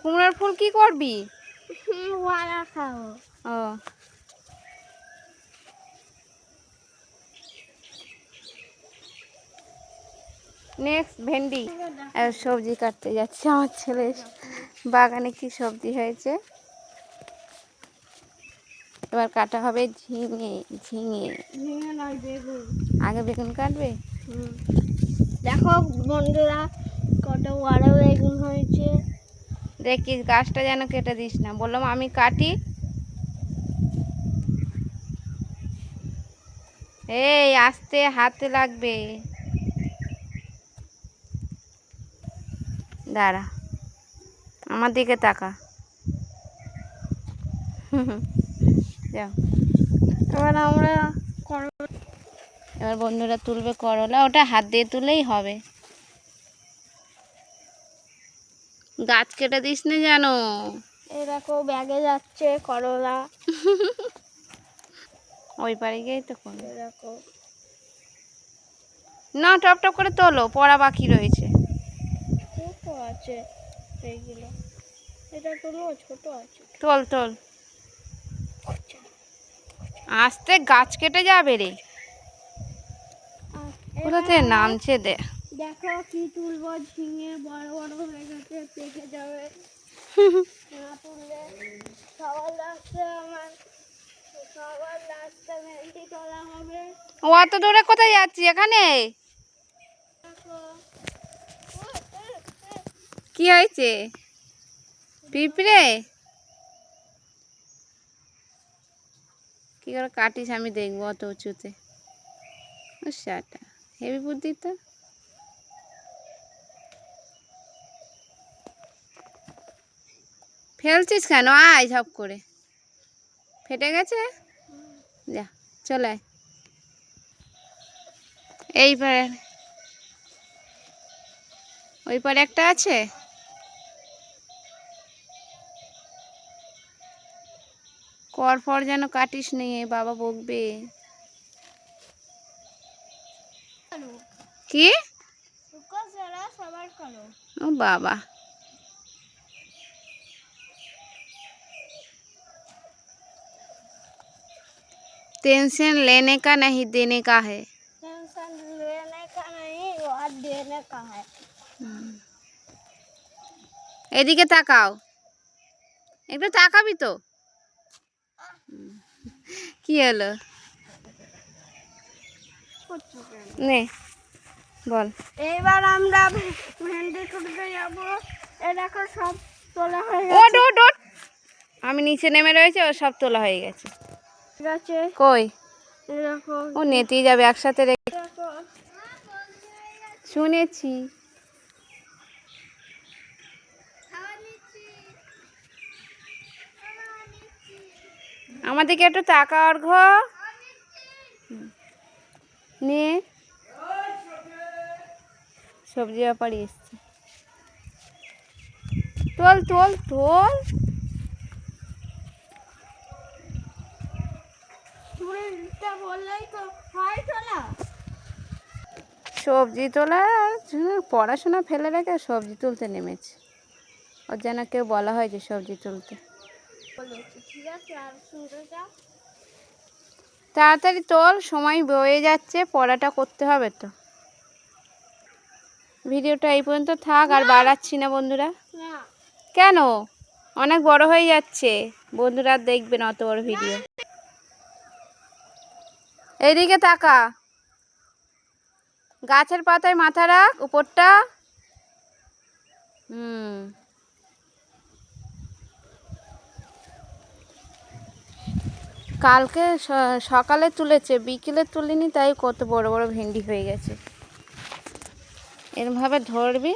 কুমড়োর ফুল কি করবি? ওয়ালা খাবো। ও নেক্সট ভেন্ডি। আর সবজি কাটতে যাচ্ছে আমার ছেলে। বাগানে কি সবজি হয়েছে এবার কাটা হবে। ঝিঙে ঝিঙে ঝিঙে নয়, বেগুন। আগে বেগুন কাটবে। দেখো বন্ধুরা, কত বড় বেগুন হয়েছে। দেখিস গাছটা যেন কেটে দিস না, বললাম আমি কাটি। এই আস্তে, হাতে লাগবে। দাঁড়া, আমার দিকে তাকা। যাও, এবার আমরা এবার বন্ধুরা তুলবে করলা। ওটা হাত দিয়ে তুলেই হবে। গাছ কেটে দিস না জানো। এই দেখো ব্যাগে যাচ্ছে করলা। ওই পারে গিয়েই তো করো। এই দেখো, না, টপ টপ করে তোলো, পড়া বাকি রয়েছে। ছোট আছে এইগুলো। এটা তোলো, ছোট আছে। তোল তোল, আস্তে, গাছ কেটে যাবে রে। কোথা থেকে নামছে দে। দেখো কি তুলবো, ঝিঙে বড় বড় হয়ে গেছে, পেকে যাবে। না তুললে সবার লাস্টে ভেন্ডি তোলা হবে। অত দূরে কোথায় যাচ্ছি? এখানে কি হয়েছে? পিঁপড়ে কি করে কাটিস আমি দেখবো অত উঁচুতে। সাটা হেভি বুদ্ধি তো। ফেলছিস কেন? আয় ঝপ করে, ফেটে গেছে। যা চলে আয়। এই পারে, ওই পারে একটা আছে। কর ফর যেন কাটিস নি, বাবা বকবে। কি? ও বাবা, टेंशन लेने का नहीं देने का है। टेंशन लेने का नहीं और देने का है। এদিকে তাকাও, একটু তাকাবি তো। কি হলো? নে বল। এবার আমরা ভেন্ডি তুলতে যাব। এ দেখো সব তোলা হয়ে ওট গেছে। ওট ওট, আমি নিচে নেমে রয়েছে, ও সব তোলা হয়ে গেছে। কই? এ দেখো, ও নেতেই যাবে একসাথে রেখে। দেখো শুনেছি। আমাদেরকে একটু তাকা অর্ঘ নিয়ে। সবজি ব্যাপারী এসছে। তোল তোল তোল। বললেই তো হয় তোলা। সবজি তোলার পড়াশোনা ফেলে রেখে সবজি তুলতে নেমেছে। ওর যেন কেউ বলা হয় যে সবজি তুলতে। ঠিক আছে, আর শুনতে যাও। তাড়াতাড়ি তোল, সময় বয়ে যাচ্ছে, পড়াটা করতে হবে তো। ভিডিওটা এই পর্যন্ত থাক, আর বাড়াচ্ছি না বন্ধুরা। কেন? অনেক বড় হয়ে যাচ্ছে, বন্ধুরা আর দেখবে না অত বড় ভিডিও। এইদিকে তাকা, গাছের পাতায় মাথা রাখ, উপরটা। কালকে সকালে তুলেছে, বিকেলে তুলিনি, তাই কত বড় বড় ভেন্ডি হয়ে গেছে। এরমভাবে ধরবি।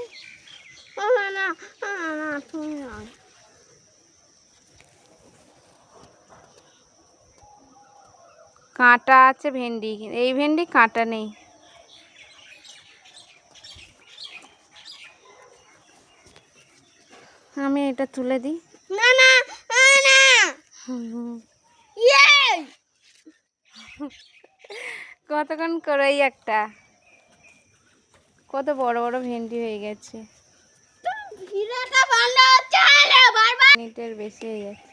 কাঁটা আছে ভেন্ডি, এই ভেন্ডি কাঁটা নেই। আমি এটা তুলে দিই। না না না, কতক্ষণ করে একটা, কত বড় বড় ভেন্ডি হয়ে গেছে। ভিডিওটা ভালো হচ্ছে। মিনিটের বেশি হয়ে যাচ্ছে।